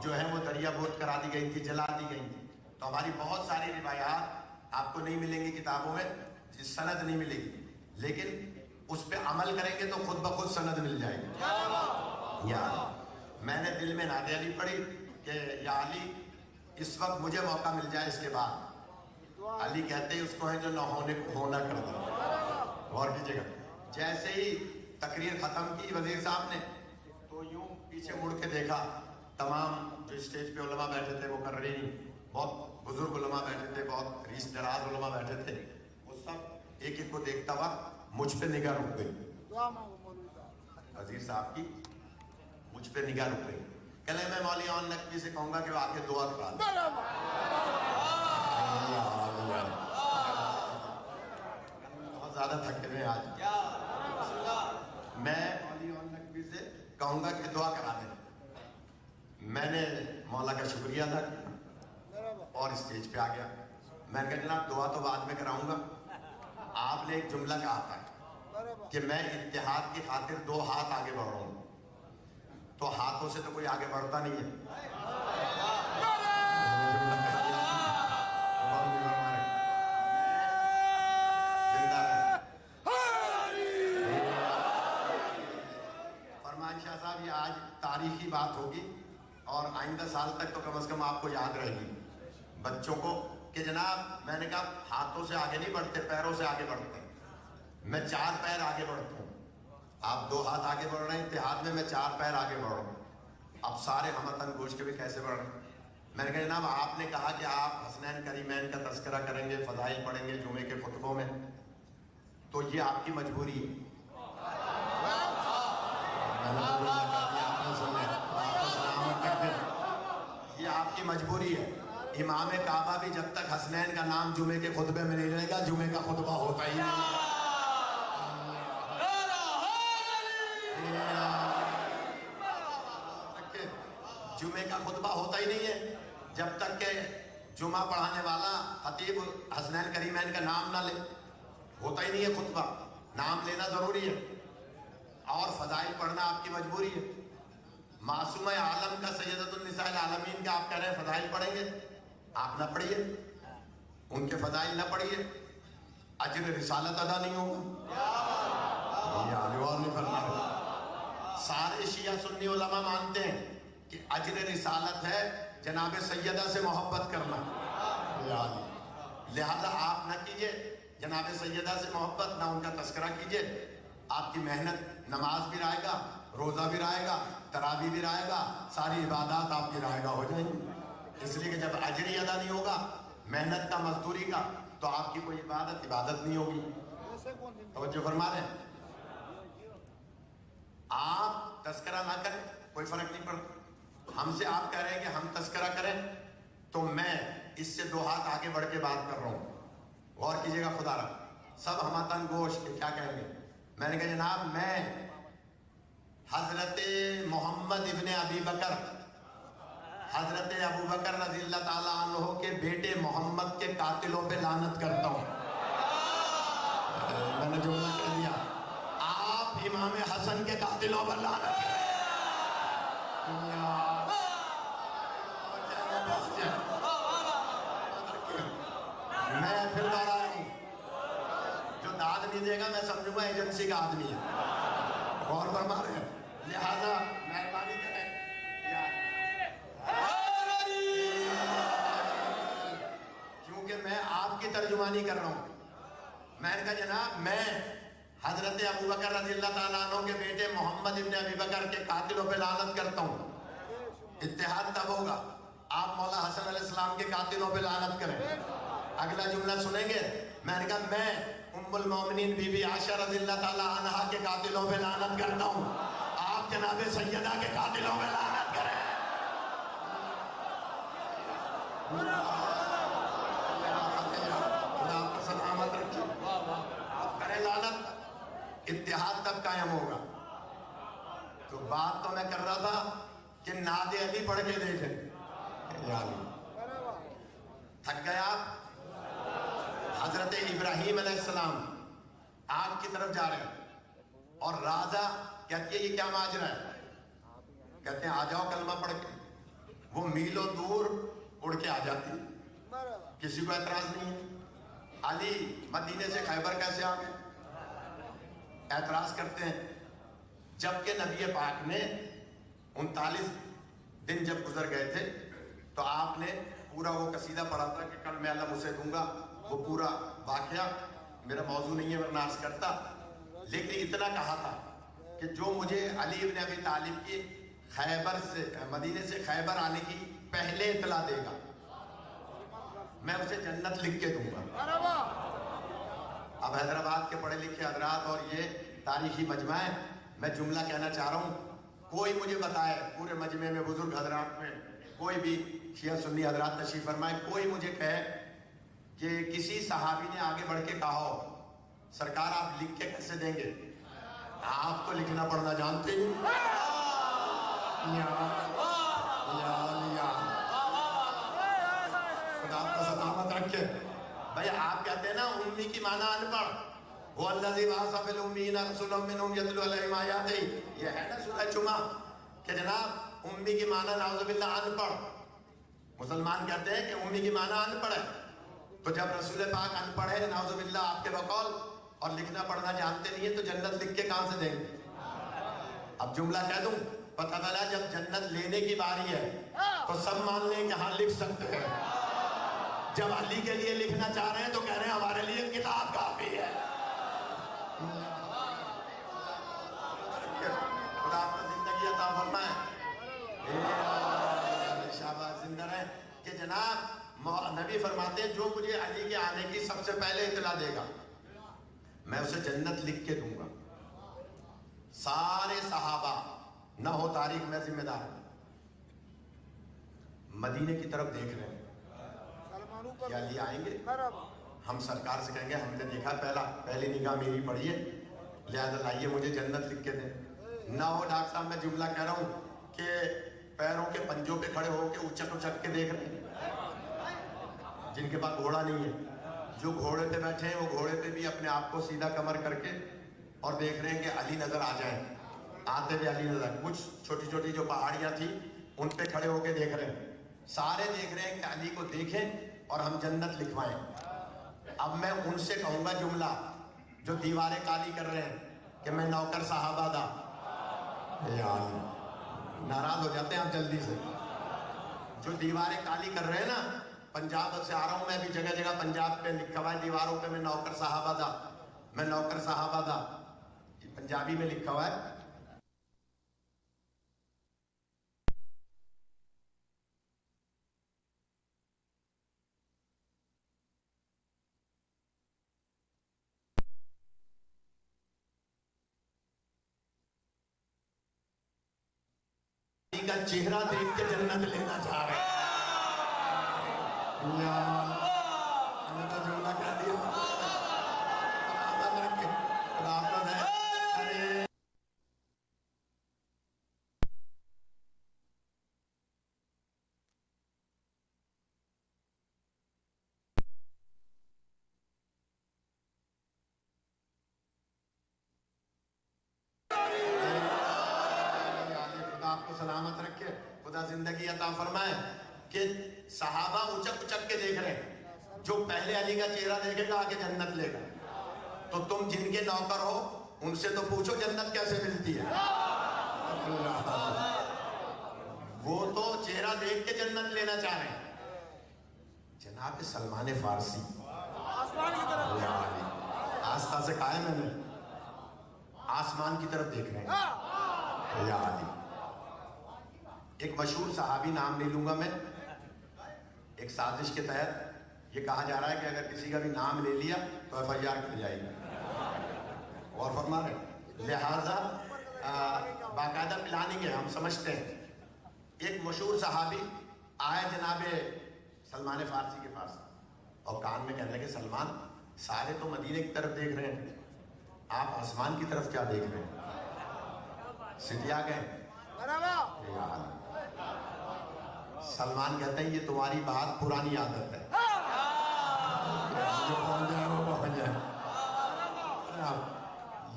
جو ہے وہ دریا بوت کرا دی گئی تھی، جلا دی گئی تھی. تو ہماری بہت ساری روایات آپ کو نہیں ملیں گی کتابوں میں، سند نہیں ملے گی، لیکن اس پہ عمل کریں گے تو خود بخود سند مل جائے گی. یا میں نے دل میں نعت علی پڑھی کہ یا علی اس وقت مجھے موقع مل جائے اس کے بعد. علی کہتے ہیں اس کو ہے جو نہ ہونے کو ہونا کر دے. غور کیجیے گا، جیسے ہی تقریر ختم کی وزیر صاحب نے تو یوں پیچھے مڑ کے دیکھا، تمام جو اسٹیج پہ علماء بیٹھے تھے وہ کر رہی نہیں، بہت بزرگ علماء بیٹھے تھے، بہت ریش دراز علماء بیٹھے تھے، وہ سب ایک ایک کو دیکھتا ہوا مجھ پہ نگاہ رک گئی. وزیر صاحب کی مجھ پہ نگاہ رک گئی. کہلے میں مولی اون نقوی سے کہوں گا کہ وہ آ کے دعا کرا دے. بہت زیادہ تھکے ہوئے آج. میں مولی اون نقوی سے کہوں گا کہ دعا کرا دے. میں نے مولا کا شکریہ ادا کیا اور اسٹیج پہ آ گیا. میں نے کہا جناب دعا تو بعد میں کراؤں گا، آپ نے ایک جملہ کہا تھا کہ میں اتحاد کی خاطر 2 ہاتھ آگے بڑھ رہا ہوں. تو ہاتھوں سے تو کوئی آگے بڑھتا نہیں ہے. فرمان شاہ صاحب یہ آج تاریخی بات ہوگی اور آئندہ سال تک تو کم از کم آپ کو یاد رہے گی بچوں کو کہ جناب میں نے کہا ہاتھوں سے آگے نہیں بڑھتے، پیروں سے آگے بڑھتے ہیں. میں 4 پیر آگے بڑھتا ہوں، آپ 2 ہاتھ آگے بڑھ رہے ہیں اتحاد میں 4 پیر آگے بڑھ رہا ہوں. اب سارے ہمتن گوش کے بھی کیسے بڑھ رہے ہیں. میں نے کہا جناب آپ نے کہا کہ آپ حسنین کریمین کا تذکرہ کریں گے، فضائل پڑھیں گے جمعے کے خطبوں میں، تو یہ آپ کی مجبوری ہے. یہ آپ کی مجبوری ہے. امام کعبہ بھی جب تک حسنین کا نام جمعے کے خطبے میں نہیں رہے گا جمعے کا خطبہ ہوتا ہی نہیں. جمعے کا خطبہ ہوتا ہی نہیں ہے جب تک کہ جمعہ پڑھانے والا خطیب حسنین کریمین کا نام نہ لے. ہوتا ہی نہیں ہے خطبہ. نام لینا ضروری ہے اور فضائل پڑھنا آپ کی مجبوری ہے. معصومہ عالم کا سیدۃ النساء العالمین کا آپ کہہ رہے ہیں فضائل پڑھیں گے، آپ نہ پڑھیے، ان کے فضائل نہ پڑھیے، اجر رسالت ادا نہیں ہوگا. یہ آگے اور نہیں فرما رہے. سارے شیعہ سنی علماء مانتے ہیں کہ اجر رسالت ہے جناب سیدہ سے محبت کرنا. لہذا آپ نہ کیجئے جناب سیدہ سے محبت، نہ ان کا تذکرہ کیجئے. آپ کی محنت، نماز بھی رہے گا، روزہ بھی رہے گا، تراویح بھی رہے گا، ساری عبادات آپ کی رائگاں ہو جائیں گی. اس لیے کہ جب اجر ہی ادا نہیں ہوگا محنت کا، مزدوری کا، تو آپ کی کوئی عبادت نہیں ہوگی. توجہ فرما رہے ہیں. آپ تذکرہ نہ کریں کوئی فرق نہیں پڑتا. ہم سے آپ کہہ رہے ہیں کہ ہم تذکرہ کریں تو میں اس سے 2 ہاتھ آگے بڑھ کے بات کر رہا ہوں. غور کیجئے گا خدا رہا. سب ہمتن گوش کہ کیا کہیں گے. میں نے کہا جناب میں حضرت محمد ابن ابی بکر، حضرت ابو بکر رضی اللہ تعالیٰ عنہ کے بیٹے محمد کے قاتلوں پہ لعنت کرتا ہوں. میں نے جملہ کہہ دیا. آپ امام حسن کے قاتلوں پر لعنت کریں. میں پھر دوہرا رہا ہوں، جو داد نہیں دے گا میں سمجھوں گا ایجنسی کا آدمی ہے. غور فرما رہے ہیں. لہذا مہربانی کریں کیونکہ میں آپ کی ترجمانی کر رہا ہوں. میں نے کہا جناب میں حضرت ابو بکر رضی اللہ تعالیٰ عنہ کے بیٹے محمد ابن ابی بکر کے قاتلوں پہ لعنت کرتا ہوں. اتحاد تب ہوگا آپ مولا حسن علیہ السلام کے قاتلوں پہ لعنت کریں. اگلا جملہ سنیں گے. میں نے کہا میں ام المومنین بی بی عائشہ رضی اللہ تعالیٰ عنہا کے قاتلوں پہ لعنت کرتا ہوں. آپ جناب سیدہ کے قاتلوں پہ لعنت کریں. آپ کو سلامت رکھیں. آپ کریں لعنت. اتحاد تب قائم ہوگا. تو بات تو میں کر رہا تھا کہ نعت علی پڑھ کے دیکھیں. تھک گئے آپ. حضرت ابراہیم علیہ السلام آگ کی طرف جا رہے ہیں اور راجہ کہتی ہے یہ کیا ماجرا ہے. کہتے ہیں آ جاؤ کلمہ پڑھ کے. वो मीलों दूर उड़ के आ जाती, किसी को एतराज नहीं है। अली मदीने से खैबर कैसे आ गए? एतराज करते हैं। जबकि नबी पाक ने 39 दिन जब गुजर गए थे तो आपने पूरा वो कसीदा पढ़ा था कि कल मैं अल्लाह मुझसे दूंगा, वो पूरा वाकया मेरा मौजू नहीं है वरना अर्ज करता, लेकिन इतना कहा था कि जो मुझे अली इब्न अबी तालिब की खैबर से मदीने से खैबर आने की पहले इतला देगा, मैं उसे जन्नत लिख के दूंगा। अब हैदराबाद के पढ़े लिखे हजरात और ये तारीखी मजमा है, मैं जुमला कहना चाह रहा हूँ, कोई मुझे बताए पूरे मजमे में बुजुर्ग हजरात में कोई भी शिया सुन्नी हजरात तशरीफ फरमाए, कोई मुझे कहे कि किसी सहाबी ने आगे बढ़ के कहा हो सरकार आप लिख के कैसे देंगे, आप तो लिखना पढ़ना जानते ही। खुदा आपका सलामत रखे। भाई आप कहते हैं ना उम्मी की माना अनपढ़, वो अल्लाज़ी वासफ़िल उम्मीना रसूलन मिनहुम यतलू अलैहिम आयातिही, ये है ना सूरह जुमा कि जनाब उम्मी की माना नाउज़ुबिल्लाह अनपढ़। मुसलमान कहते हैं कि उम्मी की माना अनपढ़ है, तो जब रसूल पाक अनपढ़ है नाउज़ुबिल्लाह आपके बकौल और लिखना पढ़ना जानते नहीं है तो जन्नत लिख के कहां से देंगे? अब जुमला कह दूं, पता चला जब जन्नत लेने की बारी है तो सब मान लें कि हाँ लिख सकते हैं। जब अली के लिए लिखना चाह रहे हैं तो कह रहे हैं हमारे लिए किताब काफी है। खुदा आपको जिंदगी अता फरमाए, शाबाश जिंदा रहे। कि जनाब नबी फरमाते हैं जो मुझे अली के आने की सबसे पहले इतला देगा मैं उसे जन्नत लिख के दूंगा। सारे सहाबा न हो तारीख में जिम्मेदार मदीने की तरफ देख रहे हैं कि अली आएंगे, हम सरकार से कहेंगे हमने देखा पहली निगाह मेरी पड़ी है, लिहाजा लाइए मुझे जन्नत लिख के दें। ना हो डॉक्टर साहब मैं जुमला कह रहा हूं कि पैरों के पंजों पे खड़े होकर उचक उचक के देख रहे हैं, जिनके पास घोड़ा नहीं है, जो घोड़े पे बैठे हैं वो घोड़े पे भी अपने आप को सीधा कमर करके और देख रहे हैं कि अली नजर आ जाए, आते हुए अली नजर। कुछ छोटी छोटी जो पहाड़ियां थी उन पे खड़े होके देख रहे हैं, सारे देख रहे हैं कि अली को देखें और हम जन्नत लिखवाएं। अब मैं उनसे कहूंगा जुमला जो दीवारें काली कर रहे हैं कि मैं नौकर साहबा दा, यार नाराज हो जाते हैं आप जल्दी से। जो दीवारें काली कर रहे हैं ना, पंजाब से आ रहा हूं मैं भी, जगह जगह पंजाब पे लिखा हुआ है दीवारों पे मैं नौकर साहबा दा, मैं नौकर साहबा दा, पंजाबी में लिखा हुआ है। का चेहरा देख के जन्नत लेना चाह रहे हैं। तो जुमला कह दिया अरे आपको सलामत रखे, खुदा जिंदगी अता फरमाए। कि सहाबा उचक उचक के देख रहे हैं, जो पहले अली का चेहरा देखेगा आगे जन्नत लेगा। तो तुम जिनके नौकर हो उनसे तो पूछो जन्नत कैसे मिलती है। वो तो चेहरा देख के जन्नत लेना चाह रहे हैं। जनाब सलमान फारसी आस्था से कहा है मैंने, आसमान की तरफ देख रहे हैं। या अली एक मशहूर सहाबी, नाम नहीं लूंगा मैं, एक साजिश के तहत ये कहा जा रहा है कि अगर किसी का भी नाम ले लिया तो FIR की जाएगी। और फरमा रहे लिहाजा बाकायदा प्लानिंग है, हम समझते हैं। एक मशहूर सहाबी आए जनाबे सलमान फारसी के पास और कान में कहने लगे सलमान सारे तो मदीने की तरफ देख रहे हैं, आप आसमान की तरफ क्या देख रहे हैं? सिटिया गए। सलमान कहते हैं ये तुम्हारी बात पुरानी आदत है, जो पहुंच जाए वो पहुंच जाए।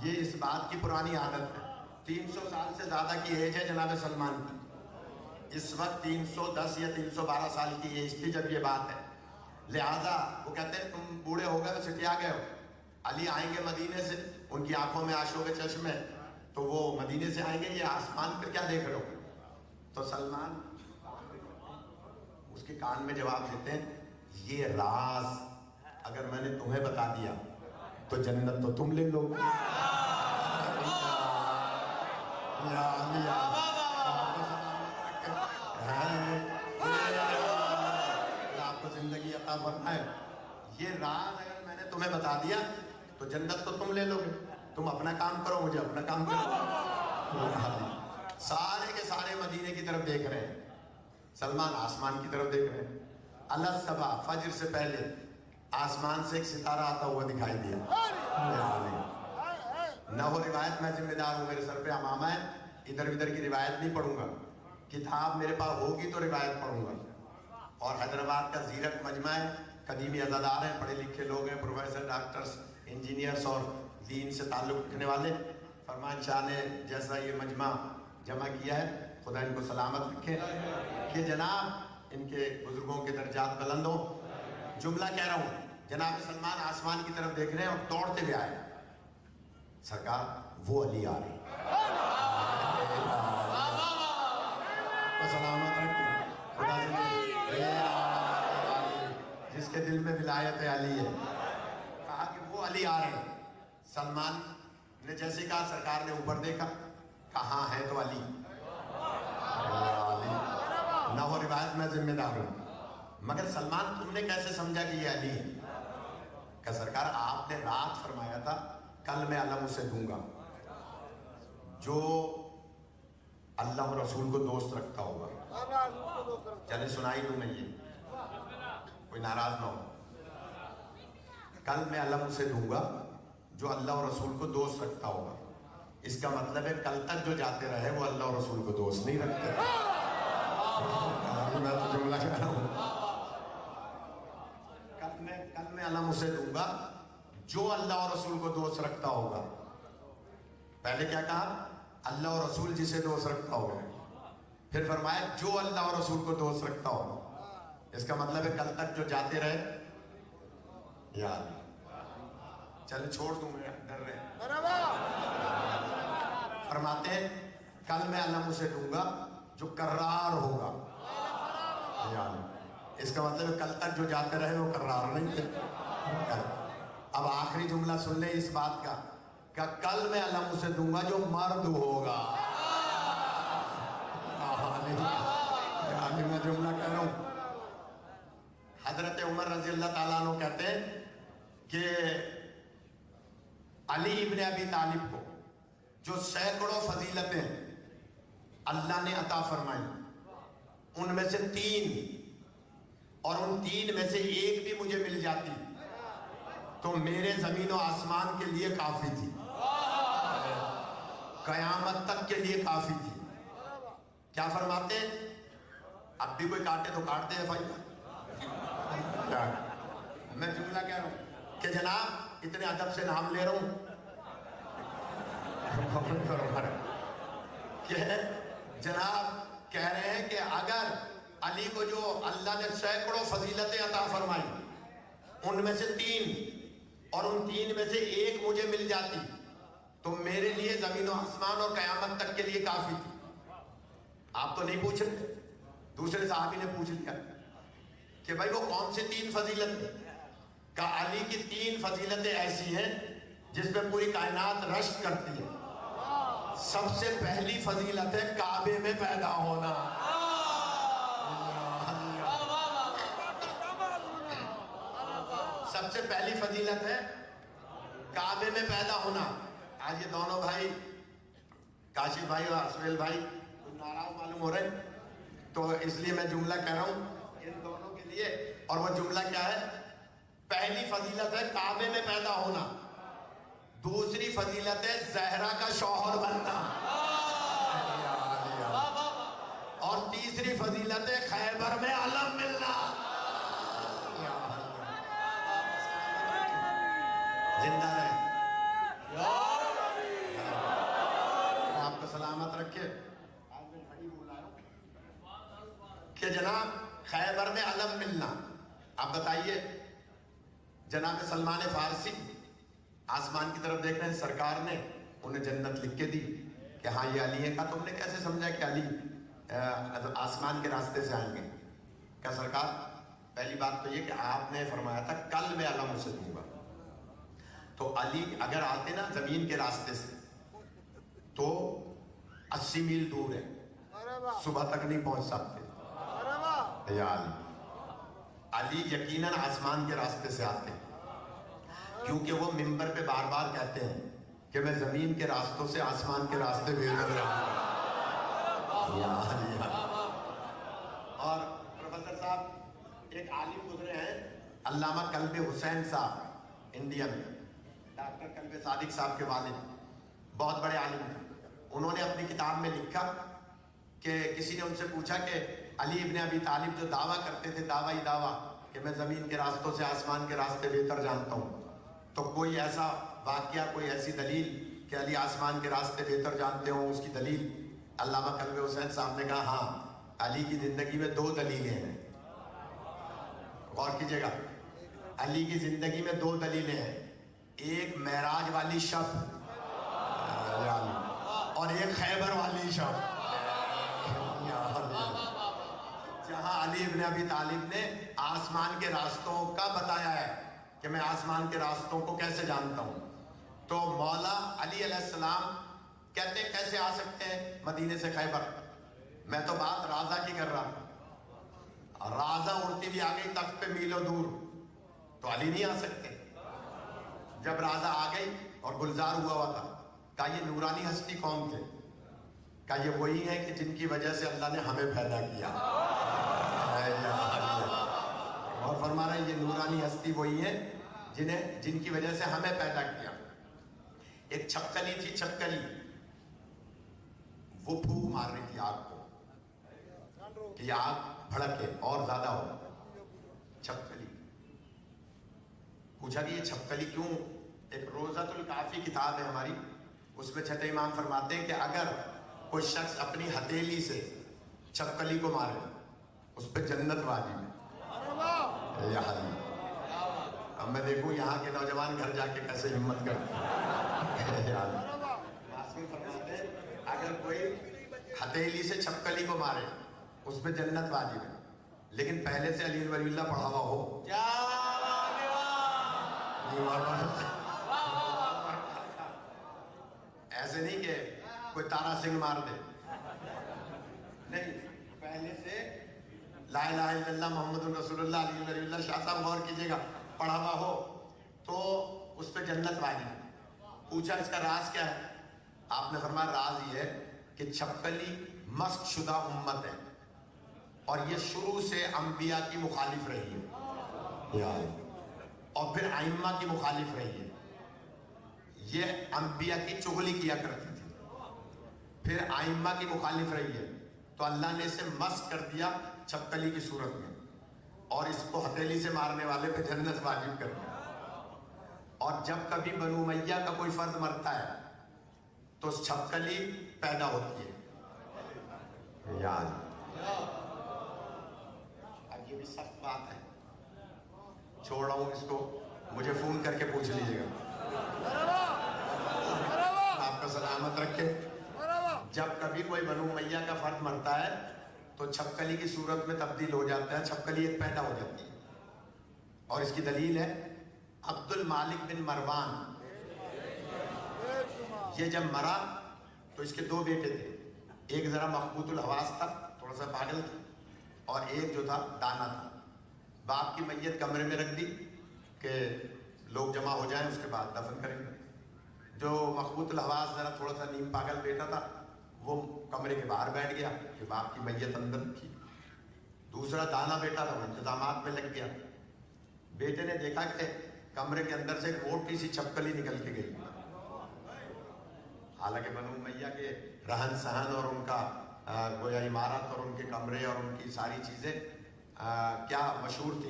ये इस बात की पुरानी आदत है, 300 साल से ज्यादा की एज है जनाब सलमान की। اس وقت 310 یا 312 سال کی ایج تھی جب یہ بات ہے. لہذا وہ کہتے ہیں تم بوڑھے ہو گئے ہو, سٹیا گئے ہو, علی آئیں گے مدینے سے, ان کی آنکھوں میں آشوب چشم ہے, تو وہ مدینے سے آئیں گے, یہ آسمان پہ کیا دیکھ رہے ہو؟ تو سلمان اس کے کان میں جواب دیتے ہیں, یہ راز اگر میں نے تمہیں بتا دیا تو جنت تو تم لے لو گے. آپ کو زندگی عطا فرمائے. یہ راز اگر میں نے تمہیں بتا دیا تو جنت تو تم لے لو گے, تم اپنا کام کرو, مجھے اپنا کام کرو. سارے کے سارے مدینے کی طرف دیکھ رہے ہیں, سلمان آسمان کی طرف دیکھ رہے ہیں. اللہ صبح فجر سے پہلے آسمان سے ایک ستارہ آتا ہوا دکھائی دیا. نہ وہ روایت, میں ذمہ دار ہوں, میرے سر پہ امامہ ہے, ادھر ادھر کی روایت نہیں پڑھوں گا, کتاب میرے پاس ہوگی تو روایت پڑھوں گا. اور حیدرآباد کا زیرک مجمع ہے, قدیمی عزادار ہیں, پڑھے لکھے لوگ ہیں, پروفیسر, ڈاکٹرز, انجینئرز اور دین سے تعلق رکھنے والے. فرمان شاہ نے جیسا یہ مجمع جمع کیا ہے, خدا ان کو سلامت رکھے, کہ جناب ان کے بزرگوں کے درجات بلند ہوں. جملہ کہہ رہا ہوں, جناب سلمان آسمان کی طرف دیکھ رہے ہیں اور دوڑتے ہوئے آئے, سرکار وہ علی آ رہے ہیں. سلامت رکھے خدا سے, جس کے دل میں ولایت علی ہے. کہا کہ وہ علی آ رہے ہیں. سلمان نے جیسے کہا, سرکار نے اوپر دیکھا, کہاں ہے تو علی. نہ وہ روایت میں ذمہ دار ہوں, مگر سلمان تم نے کیسے سمجھا کہ یہ علی ہے؟ کہ سرکار آپ نے رات فرمایا تھا کل میں علم اسے دوں گا جو اللہ و رسول کو دوست رکھتا ہوگا. چلے سنائی دوں میں, یہ کوئی ناراض نہ ہو. کل میں علم اسے دوں گا جو اللہ و رسول کو دوست رکھتا ہوگا. اس کا مطلب ہے کل تک جو جاتے رہے وہ اللہ و رسول کو دوست نہیں رکھتے. میں تو جملہ کہہ رہا ہوں, کل میں علم اسے دوں گا جو اللہ و رسول کو دوست رکھتا ہوگا. پہلے کیا کہا؟ اللہ و رسول جسے دوست رکھتا ہوگا. پھر فرمایا جو اللہ و رسول کو دوست رکھتا ہوگا. اس کا مطلب ہے کل تک جو جاتے رہے. یار چل چھوڑ دوں میں, ڈر رہے. فرماتے ہیں کل میں علم اسے دوں گا جو کرار ہوگا. اس کا مطلب ہے کل تک جو جاتے رہے وہ کرار نہیں تھے. اب آخری جملہ سن لیں اس بات کا, کہ کل میں علم اسے دوں گا جو مرد ہوگا. میں جملہ کہہ رہا ہوں. حضرت عمر رضی اللہ تعالیٰ عنہ کہتے ہیں کہ علی ابن ابی طالب کو جو سینکڑوں فضیلتیں اللہ نے عطا فرمائی, ان میں سے 3, اور ان 3 میں سے ایک بھی مجھے مل جاتی تو میرے زمین و آسمان کے لیے کافی تھی, قیامت تک کے لیے کافی تھی. کیا فرماتے ہیں؟ اب بھی کوئی کاٹے تو کاٹتے ہیں بھائی. میں جملہ کہہ رہا ہوں کہ جناب اتنے ادب سے نام لے رہا ہوں کہ جناب کہہ رہے ہیں کہ اگر علی کو جو اللہ نے سینکڑوں فضیلتیں عطا فرمائی, ان میں سے 3 اور ان 3 میں سے ایک مجھے مل جاتی تو میرے لیے زمین و آسمان اور قیامت تک کے لیے کافی تھی. آپ تو نہیں پوچھ رہے, دوسرے صحابی نے پوچھ لیا کہ بھائی وہ کون سے 3 فضیلتیں؟ کہ علی کی 3 فضیلتیں ایسی ہیں جس پہ پوری کائنات رشک کرتی ہے. سب سے پہلی فضیلت ہے کعبے میں پیدا ہونا. سب سے پہلی فضیلت ہے کعبے میں پیدا ہونا. آج یہ دونوں بھائی, کاشف بھائی اور اسویل بھائی, کچھ ناراض معلوم ہو رہے ہیں, تو اس لیے میں جملہ کہہ رہا ہوں ان دونوں کے لیے. اور وہ جملہ کیا ہے؟ پہلی فضیلت ہے کعبے میں پیدا ہونا, دوسری فضیلت ہے زہرا کا شوہر بننا, اور تیسری فضیلت ہے خیبر میں علم ملنا. زندہ رہے, آپ کو سلامت رکھے. جناب خیبر میں علم ملنا، آپ بتائیے جناب سلمان فارسی آسمان کی طرف دیکھ رہے ہیں، سرکار نے انہیں جنت لکھ کے دی کہ ہاں یہ علی ہے۔ کہا تم نے کیسے سمجھا کہ علی آسمان کے راستے سے آئیں گے؟ کیا سرکار پہلی بات تو یہ کہ آپ نے فرمایا تھا کل میں علم اسے دوں گا، تو علی اگر آتے نا زمین کے راستے سے تو 80 میل دور ہے، صبح تک نہیں پہنچ سکتے۔ یا علی یقیناً آسمان کے راستے سے آتے ہیں، کیونکہ وہ منبر پہ بار بار کہتے ہیں کہ میں زمین کے راستوں سے آسمان کے راستے بھیج رہا ہوں۔ یا علی۔ اور پروفیسر صاحب ایک عالم گزرے ہیں علامہ کلب حسین صاحب، انڈیا میں، ڈاکٹر کلب صادق صاحب کے والد، بہت بڑے عالم تھے۔ انہوں نے اپنی کتاب میں لکھا کہ کسی نے ان سے پوچھا کہ علی ابن ابی طالب جو دعویٰ کرتے تھے، دعویٰ ہی دعویٰ کہ میں زمین کے راستوں سے آسمان کے راستے بہتر جانتا ہوں، تو کوئی ایسا واقعہ، کوئی ایسی دلیل کہ علی آسمان کے راستے بہتر جانتے ہوں، اس کی دلیل؟ علامہ کلب حسین صاحب نے کہا ہاں، علی کی زندگی میں 2 دلیلیں ہیں۔ غور کیجئے گا، علی کی زندگی میں 2 دلیلیں ہیں، ایک معراج والی شب اور ایک خیبر والی شب، جہاں علی ابن ابی طالب نے آسمان کے راستوں کا بتایا ہے کہ میں آسمان کے راستوں کو کیسے جانتا ہوں۔ تو مولا علی علیہ السلام کہتے ہیں کیسے آ سکتے ہیں مدینے سے خیبر؟ میں تو بات رازہ کی کر رہا ہوں، رازہ اڑتی بھی آ گئی تخت پہ میلوں دور، تو علی نہیں آ سکتے۔ جب رازہ آ گئی اور گلزار ہوا تھا، کہا یہ نورانی ہستی کون تھے؟ کہا یہ وہی ہے کہ جن کی وجہ سے اللہ نے ہمیں پیدا کیا۔ اور فرما رہے ہیں یہ نورانی ہستی وہی ہے جن کی وجہ سے ہمیں پیدا کیا۔ ایک چھپکلی تھی، چھپکلی، وہ پھونک مار رہی تھی آگ کو کہ یہ آگ بھڑکے اور زیادہ ہو۔ چھپکلی پوچھا کہ یہ چھپکلی کیوں؟ ایک روزۃ الکافی کتاب ہے ہماری، اس میں چھٹے امام فرماتے ہیں کہ اگر کوئی شخص اپنی ہتھیلی سے چھپکلی کو مارے اس پہ جنت واجب ہے۔ اب میں دیکھوں یہاں کے نوجوان گھر جا کے کیسے ہمت کرتے ہیں۔ فرماتے ہیں اگر کوئی ہتھیلی سے چھپکلی کو مارے اس پہ جنت واجب ہے، لیکن پہلے سے علی ولی اللہ پڑھا ہوا ہو۔ ایسے نہیں کہ کوئی تارا سنگھ مار دے، نہیں، پہلے سے لا الہ الا اللہ محمد رسول اللہ علیہ ولی اللہ، شاہ صاحب غور کیجئے گا، پڑھا ہوا ہو تو اس پہ جنت واجب ہے۔ پوچھا اس کا راز کیا ہے؟ آپ نے فرمایا راز یہ ہے کہ چھپکلی مسخ شدہ امت ہے اور یہ شروع سے انبیاء کی مخالف رہی ہے اور پھر ائمہ کی مخالف رہی ہے۔ یہ انبیاء کی چغلی کیا کرتی تھی، پھر ائمہ کی مخالف رہی ہے، تو اللہ نے اسے مسخ کر دیا چھپکلی کی صورت میں، اور اس کو ہتھیلی سے مارنے والے پہ جنت واجب کر دیا۔ اور جب کبھی بنو امیہ کا کوئی فرد مرتا ہے تو چھپکلی پیدا ہوتی ہے۔ یاد اب یہ بھی سخت بات ہے، چھوڑ رہا ہوں اس کو، مجھے فون کر کے پوچھ لیجیے گا، آپ کا سلامت رکھے۔ جب کبھی کوئی بنو امیہ کا فرد مرتا ہے تو چھپکلی کی صورت میں تبدیل ہو جاتا ہے، چھپکلی ایک پیدا ہو جاتی ہے، اور اس کی دلیل ہے عبد المالک بن مروان۔ یہ جب مرا تو اس کے 2 بیٹے تھے، ایک ذرا مخبوط الحواس تھا، تھوڑا سا پاگل تھا، اور ایک جو تھا دانا تھا۔ باپ کی میت کمرے میں رکھ دی کہ لوگ جمع ہو جائیں، اس کے بعد دفن کریں گے۔ جو مخبوط الحواس ذرا تھوڑا سا نیم پاگل بیٹا تھا، وہ کمرے کے باہر بیٹھ گیا کہ باپ کی میت اندر تھی۔ دوسرا دانا بیٹا تھا، وہ انتظامات میں لگ گیا۔ بیٹے نے دیکھا کہ کمرے کے اندر سے ایک موٹی سی چھپکلی نکل کے گئی، حالانکہ بنو امیہ کے رہن سہن اور ان کا گویا عمارت اور ان کے کمرے اور ان کی ساری چیزیں کیا مشہور تھی،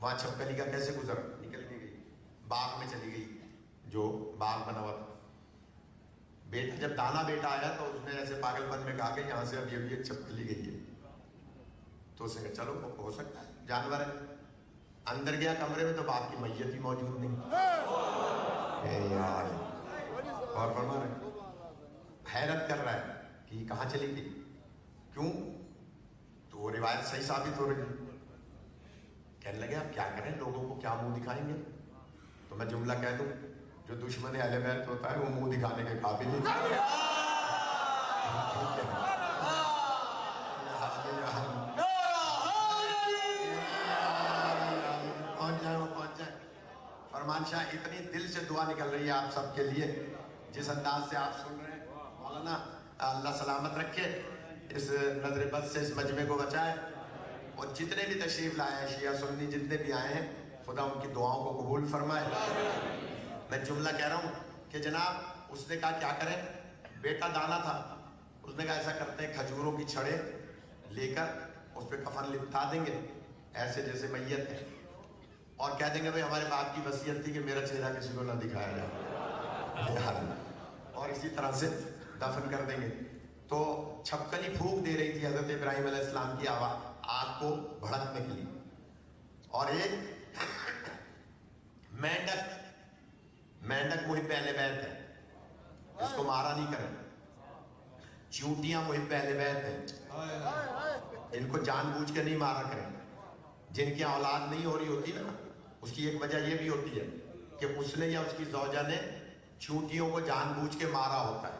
وہاں چھپکلی کا کیسے گزر نکل کے گئی، باغ میں چلی گئی جو باغ بنا ہوا تھا۔ بیٹا جب دانا بیٹا آیا تو اس نے ایسے پاگل پن میں کہا کہ یہاں سے ابھی ایک چھپکلی گئی ہے۔ तो उसने कहा चलो हो सकता है, जानवर है। अंदर गया कमरे में तो बाप की मैयत ही मौजूद नहीं। ए यार, और फरमा रहे, हैरत कर रहा है कि कहाँ चली गई, क्यों? तो वो रिवायत सही साबित हो रही है। कहने लगे अब क्या करें, लोगों को क्या मुंह दिखाएंगे? तो मैं जुमला कह दूं, जो दुश्मन अहले बैत होता है वो मुंह दिखाने के काबिल नहीं। पहुंच जाए। फरमान शाह, इतनी दिल से दुआ निकल रही है आप सबके लिए, जिस अंदाज से आप सुन रहे हैं। मौलाना अल्लाह सलामत रखे, इस नजर बद से इस मजमे को बचाए, और जितने भी तशरीफ लाए हैं, शिया सुन्नी जितने भी आए हैं, खुदा उनकी दुआओं को कबूल फरमाए। मैं जुमला कह रहा हूँ कि जनाब, उसने कहा क्या करें, बेटा दाना था, उसने कहा ऐसा करते हैं, खजूरों की छड़े लेकर उस पर कफन लिपटा देंगे ऐसे जैसे मैयत है, और कह देंगे भाई हमारे बाप की वसीयत थी कि मेरा चेहरा किसी को ना दिखाया जाए, और इसी तरह से दफन कर देंगे। तो छपकली फूंक दे रही थी हजरत इब्राहिम अलैहिस्सलाम की आवाज आग को भड़कने के लिए, और एक मेंढक मुहिब अहले बैत है, इसको मारा नहीं करें। चूंटियां मुहिब अहले बैत है, इनको जानबूझ के नहीं मारा करें। जिनकी औलाद नहीं हो रही होती ना, उसकी एक वजह यह भी होती है कि उसने या उसकी ज़ौजा ने चूंटियों को जानबूझ के मारा होता है।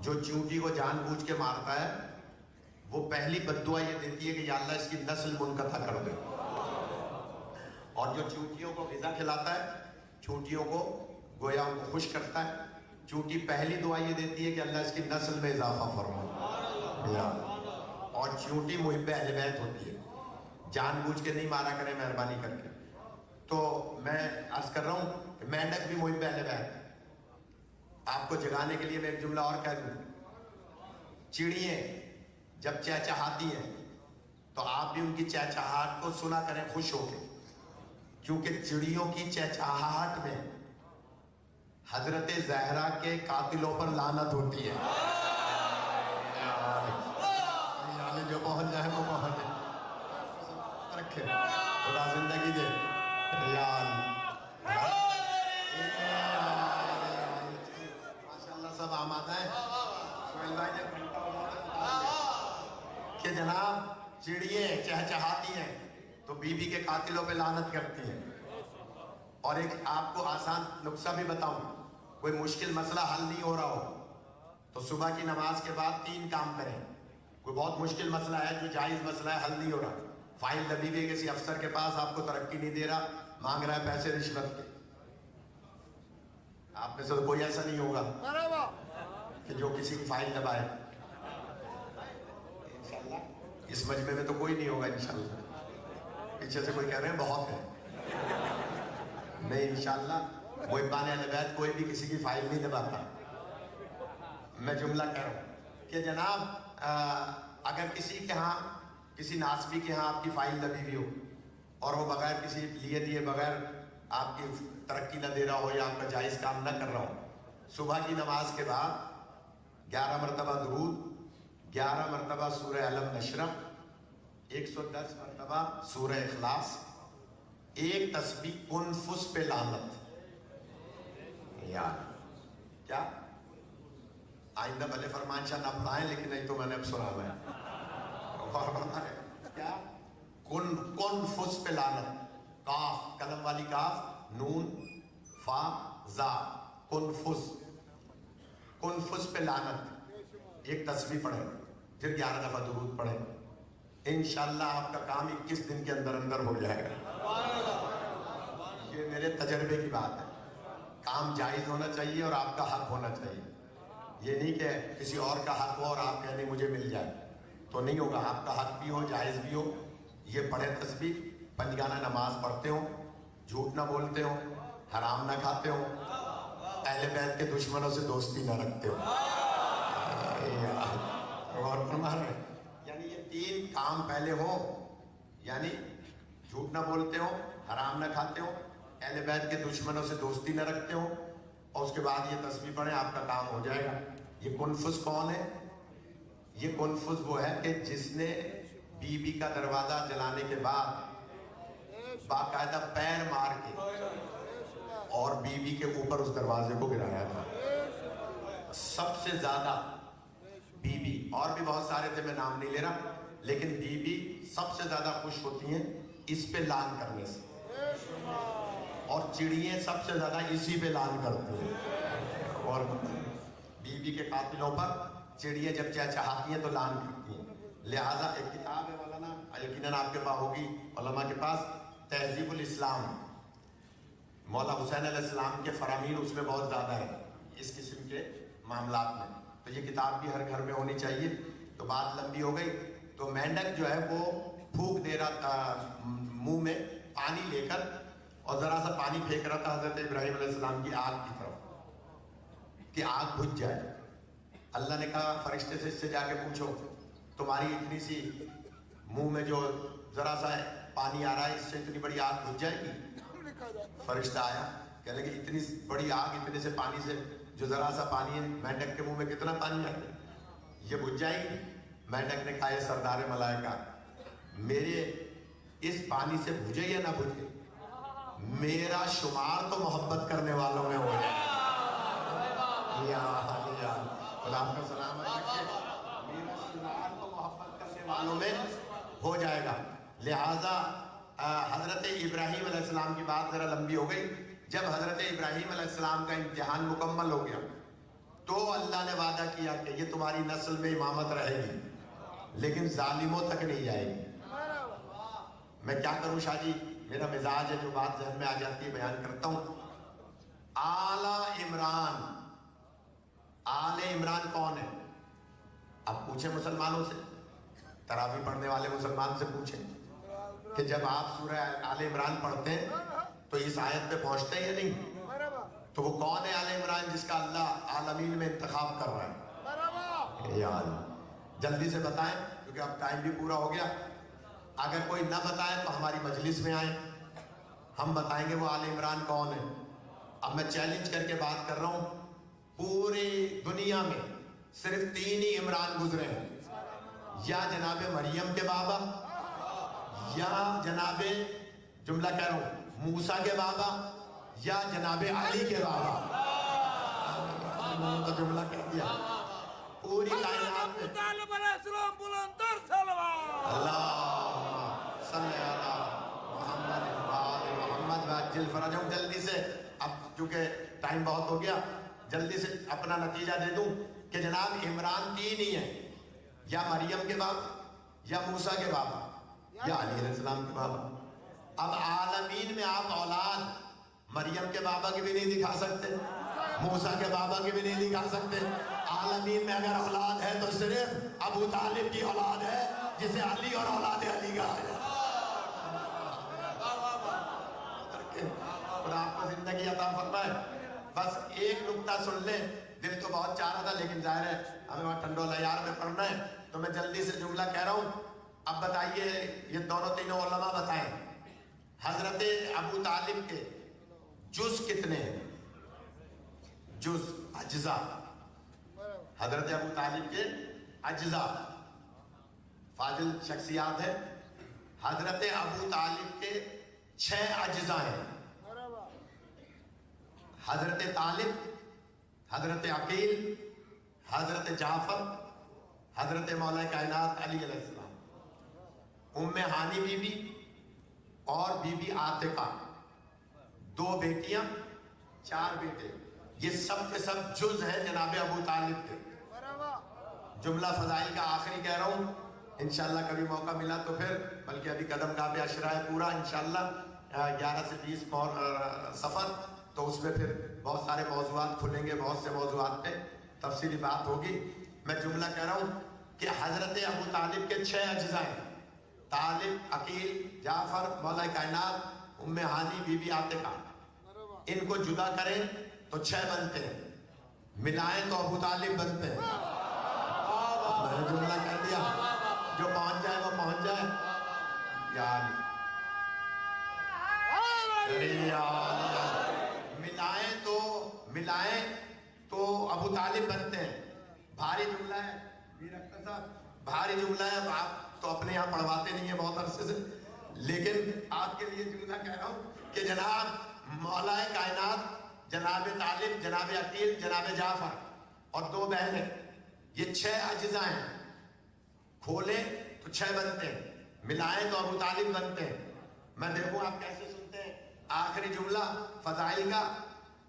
जो चूंटी को जानबूझ के मारता है वो पहली बद्दुआ ये देती है कि या अल्लाह इसकी नस्ल मुनक़ता कर दे। और जो चूंटियों को ग़िज़ा खिलाता है, चूंटियों को गोया उनको खुश करता है, चूंटी पहली दुआ ये देती है कि अल्लाह इसकी नस्ल में इजाफा फरमा। और चूंटी मुहिब्बे अहले बैत होती है, जानबूझ के नहीं मारा करें मेहरबानी करके। तो मैं अर्ज कर रहा हूँ कि मेंढक भी मुहिब्बे अहले बैत है। आपको जगाने के लिए मैं एक जुमला और कह दूं, चिड़ियाँ जब चहचहाती हैं तो आप भी उनकी चहचहाहट को सुना करें खुश होकर, क्योंकि चिड़ियों की चहचहाहट में हजरत ज़हरा के कातिलों पर लानत होती है। जो पहुंच जाए वो पहुंच जाए, रखे खुदा जिंदगी दे यार। माशाल्लाह सब आमादा है कि जनाब चिड़िए चहचहाती हैं तो बीबी के कातिलों पे लानत करती हैं। और एक आपको आसान नुस्खा भी बताऊं, कोई मुश्किल मसला हल नहीं हो रहा हो तो सुबह की नमाज के बाद 3 काम करें। कोई बहुत मुश्किल मसला है, जो जायज मसला है, हल नहीं हो रहा, फाइल दबी हुई किसी अफसर के पास, आपको तरक्की नहीं दे रहा, मांग रहा है पैसे रिश्वत के। आप में से तो कोई ऐसा नहीं होगा कि जो किसी की फाइल दबाए। इंशाल्लाह इस मजमे में तो कोई नहीं होगा इंशाल्लाह। पीछे से कोई कह रहे हैं बहुत है, नहीं इंशाल्लाह मुहिब्बान अहले बैत कोई भी किसी की फाइल नहीं दबाता। मैं जुमला कह रहा हूँ कि जनाब अगर किसी के यहाँ, किसी नासबी के यहाँ आपकी फाइल दबी हुई हो और वो बगैर किसी लिए दिए बगैर आपकी तरक्की न दे रहा हो या आपका जायज़ काम न कर रहा हो, सुबह की नमाज के बाद 11 मरतबा दुरूद, 11 मरतबा सूरह अलम नशरह, 110 मरतबा सूरह इखलास, एक तस्बीह कुनफुस पे लानत। यार क्या आइंदा भले फरमानशाह ना पढ़ाएं, लेकिन नहीं तो मैंने अब सुनाना है। क्या कुनफुस पे लानत, काफ कलम वाली काफ, नून फा जा, कुनफुस पे लानत, एक तस्बीह पढ़े, फिर 11 दफा दुरूद पढ़े, इंशाअल्लाह आपका काम 21 दिन के अंदर अंदर हो जाएगा। ये मेरे तजर्बे की बात है। काम जायज होना चाहिए और आपका हक होना चाहिए। ये नहीं कि किसी और का हक हो और आप कहने मुझे मिल जाए, तो नहीं होगा। आपका हक भी हो, जायज भी हो। ये पढ़े तस्बीह, पंजगाना नमाज पढ़ते हो, झूठ ना बोलते हो, हराम ना खाते हो, अहले बैत के दुश्मनों से दोस्ती ना रखते हो। और हमारे यानी ये 3 काम पहले हो, यानी झूठ ना बोलते हो, हराम ना खाते हो, अहले बैत के दुश्मनों से दोस्ती ना रखते हो, और उसके बाद ये तस्बीह पढ़े, आपका काम हो जाएगा। ये कुनफुस कौन है? ये कुनफुस वो है कि जिसने बीबी का दरवाजा जलाने के बाद बाकायदा पैर मार के और बीबी के ऊपर उस दरवाजे को गिराया था। सबसे ज्यादा बीबी, और भी बहुत सारे थे, मैं नाम नहीं ले रहा, लेकिन बीबी सबसे ज्यादा खुश होती हैं इस पे लान करने से, और चिड़ियाँ सबसे ज्यादा इसी पे लान करती हैं। और बीबी के कातिलों पर चिड़ियाँ जब चहचहाती हैं तो लान करती हैं। लिहाजा एक किताब है मौलाना, यकीनन आपके पास होगी, उलमा के पास, तहजीबुल इस्लाम, मौला हुसैन अलैहिस्सलाम के फरामीन उसमें बहुत ज़्यादा है इस किस्म के मामलात में। तो ये किताब भी हर घर में होनी चाहिए। तो बात लंबी हो गई, तो मेंढक जो है वो फूंक दे रहा था मुंह में पानी लेकर, और ज़रा सा पानी फेंक रहा था हज़रत इब्राहीम अलैहिस्सलाम की आग की तरफ कि आग बुझ जाए। अल्लाह ने कहा फरिश्ते से, इससे जाके पूछो तुम्हारी इतनी सी मुंह में जो ज़रा सा पानी आ रहा है, इससे इतनी बड़ी आग बुझ जाएगी? फरिश्ता आया, कह लगे इतनी बड़ी आग, इतने से पानी से, जो ज़रा सा पानी है, मेंढक के मुंह में कितना पानी है, ये बुझ जाएगी? मेंढक ने कहा, सरदार मलाइका, मेरे इस पानी से बुझे या ना बुझे, मेरा शुमार तो मोहब्बत करने वालों में हो जाए। आपका सलाम है, मेरा शुमार तो मोहब्बत करने वालों में हो जाएगा। लिहाजा हज़रत इब्राहीम अलैहिस्सलाम की बात ज़रा लंबी हो गई। जब हज़रत इब्राहीम अलैहिस्सलाम का इम्तिहान मुकम्मल हो गया तो अल्लाह ने वादा किया कि ये तुम्हारी नस्ल में इमामत रहेगी, लेकिन जालिमों तक नहीं जाएगी। मैं क्या करूं शाह जी, मेरा मिजाज है, जो बात जहन में आ जाती है बयान करता हूं। आले इमरान कौन है? अब पूछे मुसलमानों से, तरावी पढ़ने वाले मुसलमान से पूछें कि जब आप सूरह आले इमरान पढ़ते हैं तो इस आयत पे पहुंचते हैं या नहीं? तो वो कौन है आले इमरान जिसका अल्लाह आलमीन में इंतखाब कर रहा है? यार जल्दी से बताएं, क्योंकि अब टाइम भी पूरा हो गया। अगर कोई न बताए तो हमारी मजलिस में आए, हम बताएंगे वो आले इमरान कौन है। अब मैं चैलेंज करके बात कर रहा हूं, पूरी दुनिया में सिर्फ 3 ही इमरान गुजरे हैं, या जनाबे मरियम के बाबा, या जनाबे, जुमला कह रहा हूं, मूसा के बाबा, या जनाबे अली के बाबा। तो जुमला कह दिया। पूरी कायनात में मोहम्मद जल्दी से, अब चूंकि टाइम बहुत हो गया, जल्दी से अपना नतीजा दे दूं कि जनाब इमरान 3 ही है, या मरियम के बाबा, या मूसा के बाबा, या अली अलैहिस्सलाम के बाबा। अब आलमीन में आप औलाद मरियम के बाबा की भी नहीं दिखा सकते, मूसा के बाबा की भी नहीं दिखा सकते। आलमीन में अगर औलाद है तो सिर्फ अबू तालिब की औलाद है, जिसे अली और औलाद अली कहा है। आपको जिंदगी अता फरमाए। बस एक नुक्ता सुन ले, दिल तो बहुत चाह रहा था, लेकिन जाहिर है हमें वहाँ ठंडोला यार में पढ़ना है, तो मैं जल्दी से जुमला कह रहा हूँ। अब बताइए, ये दोनों तीनों उलमा बताएं, हजरत अबू तालिब के जुज कितने हैं? जुज, अज्जा, हजरत अबू तालिब के अज्जा, फाजिल शख्सियात है। हजरत अबू तालिब के 6 अज्जा हैं, हजरत तालिब, हजरत अकील, हजरत जाफर, हजरत मौला कायनात अली अलैहिस्सलाम, उम्मे हानी बीबी और बीबी आतिका, 2 बेटियां 4 बेटे, ये सब के सब जुज हैं जनाबे अबू तालिब के। जुमला फजाइल का आखिरी कह रहा हूँ, इंशाल्लाह कभी मौका मिला तो फिर, बल्कि अभी कदम का भी अशरा है पूरा इंशाल्लाह 11 से 20 सफ़र, तो उसमें फिर बहुत सारे मौज़ूआत खुलेंगे, बहुत से मौज़ूआत पे तफसीली बात होगी। मैं जुमला कह रहा हूँ कि हजरत अबू तालिब के 6 अज्जा हैं, तालिब, अकील, जाफर, मौला कायनात, उम्मे हानी, बीबी आतिका। इनको जुदा करें तो 6 बनते हैं, मिलाएं तो अबू तालिब बनते हैं। मैंने जुमला कह दिया, जो पहुंच जाए वो पहुंच जाए। यार मिलाएं तो अबू तालिब बनते हैं। भारी जुमला है वीर अख्तर साहब, भारी जुमला है। आप तो अपने यहाँ पढ़वाते नहीं है बहुत अरसे से, लेकिन आपके लिए जुमला कह रहा हूँ कि जनाब मौलाए कायनात जनाब तालिब, जनाब अकील, जनाब जाफर और 2 बहनें, ये 6 अज्जा हैं। खोले तो 6 बनते हैं, मिलाएं तो अबू तालिब बनते हैं। मैं देखूं आप कैसे सुनते हैं। आखिरी जुमला फजाइल का,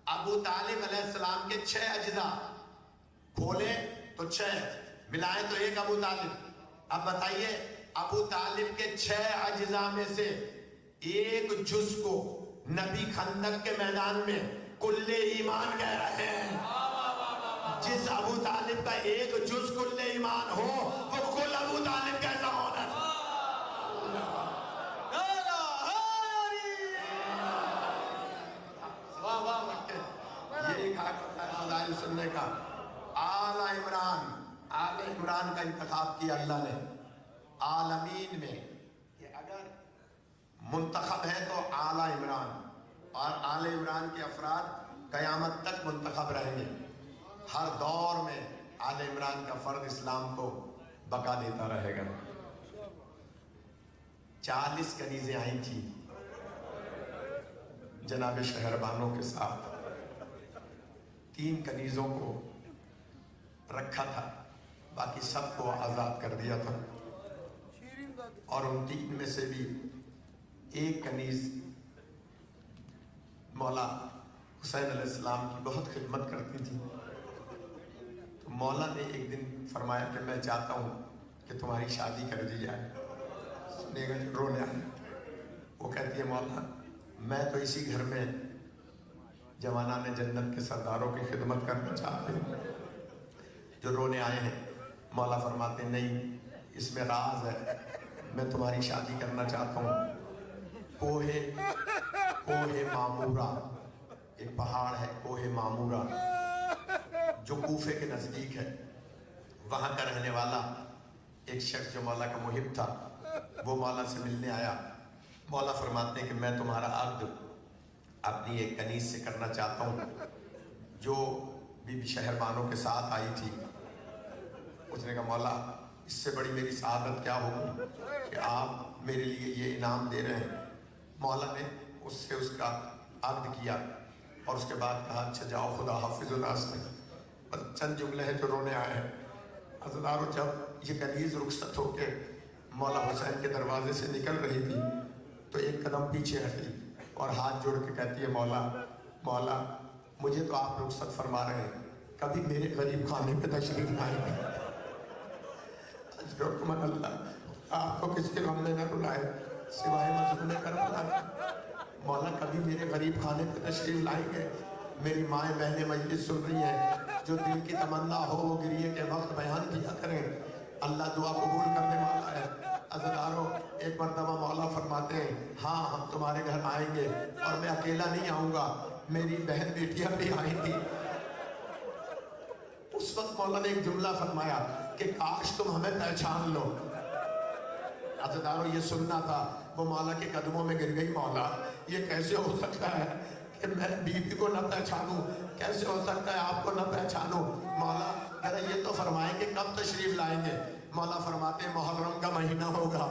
अबू तालिब अलैहिस्सलाम के 6 अज्जा, खोले तो 6, मिलाएं तो 1 अबू तालिब। अब बताइए अबू तालिब के 6 अज्जा में से एक जुज को नबी खंदक के मैदान में कुल्ले ईमान कह रहे हैं। जिस अबू तालिब का एक जुज कुल्ले ईमान हो, वो कुल अबू तालिब कैसा होना। यही कहा सुनने का। आला इमरान का इंतखाब किया अल्लाह ने आलमीन में, कि अगर मुंतखब है तो आला इमरान, और आले इमरान के अफराद कयामत तक मुंतखब रहेंगे। हर दौर में आले इमरान का फर्द इस्लाम को बका देता रहेगा। 40 कनीजें आई थी जनाब शहरबानों के साथ। 3 कनीजों को रखा था, बाकी सबको आजाद कर दिया था। और उन 3 में से भी एक कनीज मौला हुसैन अलैहिस्सलाम की बहुत खिदमत करती थी। तो मौला ने एक दिन फरमाया कि मैं चाहता हूँ कि तुम्हारी शादी कर दी जाए। सुनेगा जो रोने आए। वो कहती है मौला मैं तो इसी घर में जवाना ने जन्नत के सरदारों की खिदमत करना चाहते हैं। जो रोने आए हैं मौला फरमाते नहीं, इसमें राज है, मैं तुम्हारी शादी करना चाहता हूँ। कोहे मामूरा, एक पहाड़ है कोहे मामूरा जो कूफे के नजदीक है, वहां का रहने वाला एक शख्स जो मौला का मुहिब था, वो मौला से मिलने आया। मौला फरमाते हैं कि मैं तुम्हारा अक्द अपनी एक कनीज से करना चाहता हूँ जो बीबी शहरबानों के साथ आई थी। उसने कहा मौला इससे बड़ी मेरी सआदत क्या होगी कि आप मेरे लिए ये इनाम दे रहे हैं। मौला ने उससे उसका अक्द किया और उसके बाद कहा अच्छा जाओ खुदा हाफिज़ुल नास। बस चंद जुमले हैं जो रोने आए हैं। हज़रारों जब ये कनीज रुखसत होके मौला हुसैन के दरवाजे से निकल रही थी तो एक कदम पीछे हटी और हाथ जोड़ के कहती है मौला मुझे तो आप रुखसत फरमा रहे हैं, कभी मेरे गरीब खाने पे तशरीफ लाएंगे। अल्लाह आपको किसके गम में न रुलाए सिवाय मजहूर करबला। मौला कभी मेरे गरीब खाने पे तशरीफ लाएंगे। मेरी माएँ बहनें मजलिस सुन रही हैं, जो दिल की तमन्ना हो वो गिरिए के वक्त बयान किया करें। अल्लाह दुआ कबूल करने वाला है। अज़दारों एक मरतबा मौला फरमाते हैं हाँ हम तुम्हारे घर आएंगे और मैं अकेला नहीं आऊँगा, मेरी बहन बेटियां भी आएंगी। उस वक्त मौला ने एक जुमला फरमाया कि काश तुम हमें पहचान लो। अज़दारों ये सुनना था, वो मौला के कदमों में गिर गई। मौला ये कैसे हो सकता है कि मैं बीबी को न पहचानूं, कैसे हो सकता है आपको न पहचानूं। मौला अरे ये तो फरमाएंगे कब तशरीफ लाएंगे। मौला फरमाते मुहर्रम का महीना होगा,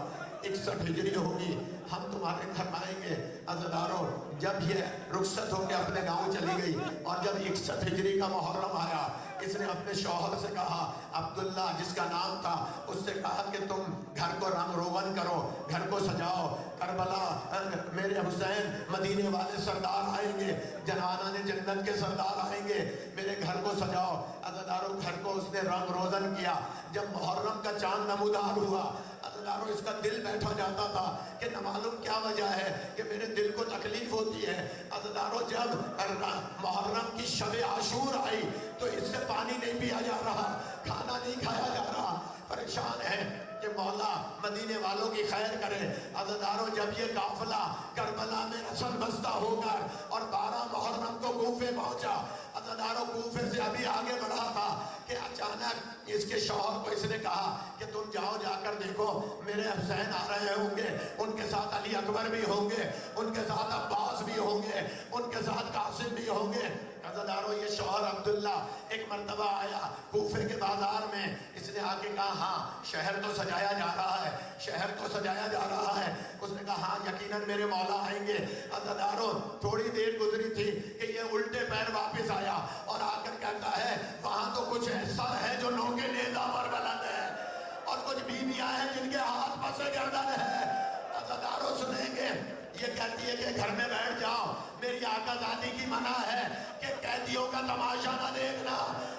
61 हिजरी होगी, हम तुम्हारे घर आएंगे। अज़दारों जब ये रुखसत होकर अपने गांव चली गई और जब 61 हिजरी का मुहर्रम आया, इसने अपने शौहर से कहा, अब्दुल्ला जिसका नाम था, उससे कहा कि तुम घर को रंग रोगन करो, घर को सजाओ। करबला मेरे हुसैन मदीने वाले सरदार आएंगे, जनाना ने जन्नत के सरदार आएंगे, मेरे घर को सजाओ। अज़दारों घर को उसने रंग रोगन किया। जब मुहर्रम का चांद नमूदार हुआ, अज़दारों इसका दिल बैठा जाता था कि न मालूम क्या वजह है कि मेरे दिल को तकलीफ होती है। अज़दारों जब मुहर्रम की शब आशूर आई तो इससे पानी नहीं पिया जा रहा, खाना नहीं खाया जा रहा, परेशान है कि मौला मदीने वालों की खैर करे। अज़दारों जब ये काफिला करबला में रसन बस्ता होकर और 12 मुहर्रम को कूफे पहुंचा, عزاداروں کوفے سے ابھی آگے بڑھا تھا کہ اچانک اس کے شوہر کو اس نے کہا کہ تم جاؤ جا کر دیکھو میرے حسین آ رہے ہوں گے، ان کے ساتھ علی اکبر بھی ہوں گے، ان کے ساتھ عباس بھی ہوں گے، ان کے ساتھ قاسم بھی ہوں گے۔ عزاداروں یہ شوہر عبداللہ ایک مرتبہ آیا کوفے کے بازار میں، اس نے آ کے کہا ہاں شہر تو سجایا جا رہا ہے، شہر تو سجایا جا رہا ہے۔ اس نے کہا ہاں یقیناً میرے مولا آئیں گے۔ عزاداروں تھوڑی دیر گزری تھی کہ یہ الٹے پیر واپس آیا اور آ کر کہتا ہے وہاں تو کچھ ایسا ہے جو نوکے نیزہ پر بلند ہے، اور کچھ بیویاں ہیں جن کے ہاتھ پسے گردن ہے۔ عزاداروں سنیں گے یہ کہتی ہے کہ گھر میں بیٹھ جاؤ، میری آقا زادی کی منع ہے کہ قیدیوں کا تماشا نہ دیکھنا،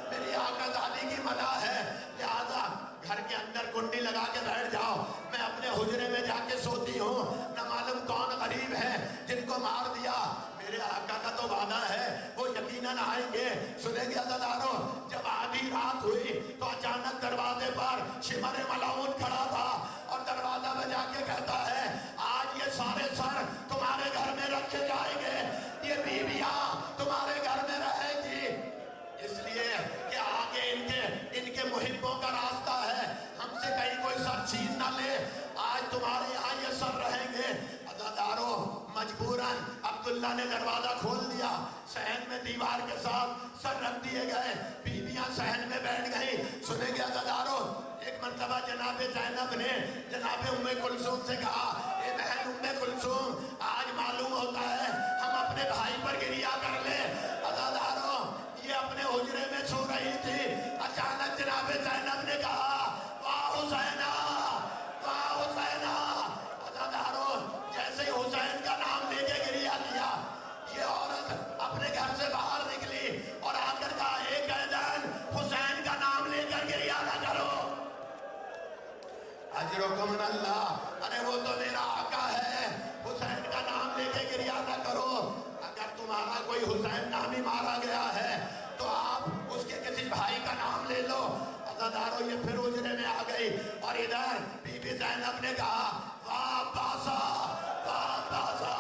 میری آقا زادی کی منع ہے، لہذا گھر کے اندر کنڈی لگا کے بیٹھ جاؤ، میں اپنے حجرے میں جا کے سوتی ہوں، نہ معلوم کون غریب ہے جن کو مار دیا، میرے آقا کا تو وعدہ ہے وہ یقیناً آئیں گے۔ سنیں گے عزاداروں جب آدھی رات ہوئی تو اچانک دروازے پر شمر ملعون کھڑا تھا اور دروازہ بجا کے کہتا ہے آج یہ سارے سر تمہارے گھر میں رکھے جائیں گے، یہ بیویاں تمہارے گھر میں رہیں گی، اس لیے کہ آگے ان کے محبوں کا راستہ ہے، ہم سے کہیں کوئی سر چیز نہ لے، آج تمہارے یہاں یہ سر رہیں گے۔ عزاداروں مجبوراً عبداللہ نے دروازہ کھول دیا، صحن میں دیوار کے ساتھ سر رکھ دیے گئے، بیویاں صحن میں بیٹھ گئی۔ سنیں گے عزاداروں ایک مرتبہ جناب زینب نے جناب ام کلثوم سے کہا اے بہن ام کلثوم آج معلوم ہوتا ہے ہم اپنے بھائی پر گریا کر لیں۔ عزاداروں یہ اپنے حجرے میں سو رہی تھی، اچانک جناب زینب نے کہا واہ حسینہ واہ حسینہ۔ عزاداروں جیسے ہی حسین کا نام لے کے گریا کیا، یہ عورت اپنے گھر سے باہر نکلی اور آ کر کہا اے قیدین حسین کا نام لے کر گریا نہ کرو، اجرکم من اللہ، ارے وہ تو میرا آقا ہے، حسین کا نام لے کے گریا نہ کرو، اگر تمہارا کوئی حسین نامی مارا گیا ہے تو آپ اس کے کسی بھائی کا نام لے لو۔ عزاداروں یہ پھر حجرے میں آ گئی اور ادھر بی بی زینب نے کہا واہ عباسہ واہ عباسہ۔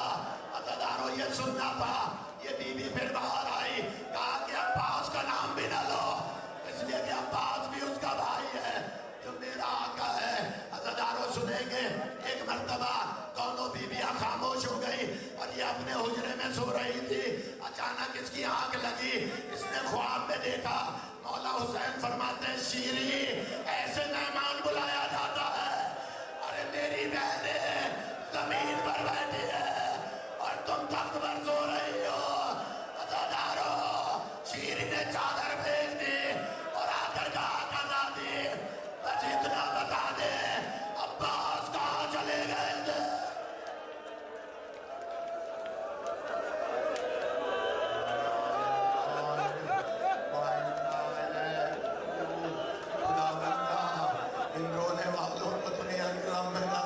عزاداروں یہ سننا تھا، یہ بی بی پھر باہر آئی، کہا کہ عباس کا نام بھی نہ لو، اس لیے کہ عباس بھی اس کا بھائی ہے جو میرا آقا ہے۔ عزاداروں سنیں گے ایک مرتبہ دونوں بیویاں خاموش ہو گئی اور یہ اپنے حجرے میں سو رہی تھی، اچانک اس کی آنکھ لگی، اس نے خواب میں دیکھا مولا حسین فرماتے ہیں شیری ایسے مہمان بلایا جاتا ہے، ارے میری بہنیں زمین پر بیٹھی ہے اور تم تخت پر سو رہی ہو۔ عزاداروں شیری نے چادر پھینک دی اور آ کر کہا آزادی بس اتنا بتا دے عباس کہاں چلے گئے تھے۔ ان رونے والوں کو دنیا کے رام میں نہ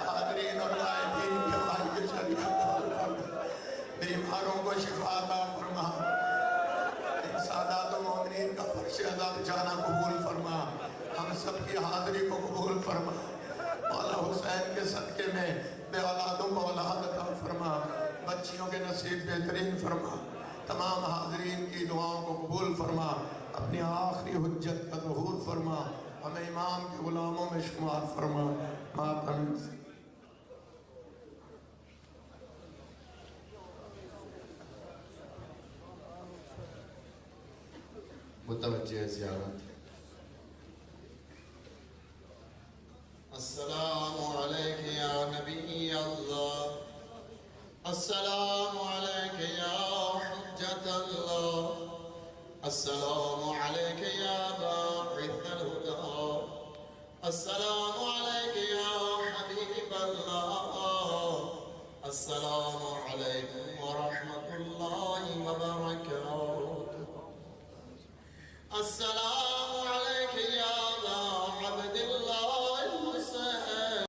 حاضرین اور غائبین کے بھائی کے شریعت بیماروں کو شفا عطا فرما، ان سادات و مومنین کا فرش عذاب جانا قبول فرما، ہم سب کی حاضری کو قبول فرما، مولا حسین کے صدقے میں بے اولادوں کو اولاد عطا فرما، بچیوں کے نصیب بہترین فرما، تمام حاضرین کی دعاؤں کو قبول فرما، اپنی آخری حجت کا ظہور فرما، ہمیں امام کے غلاموں میں شمار فرما۔ ماتم متوجہ زیارت۔ السلام علیک یا نبی اللہ، السلام علیک یا حجت اللہ، السلام علیک یا باعث الہدی، السلام علیک یا حبیب اللہ، السلام علیکم ورحمۃ اللہ وبرکاتہ، السلام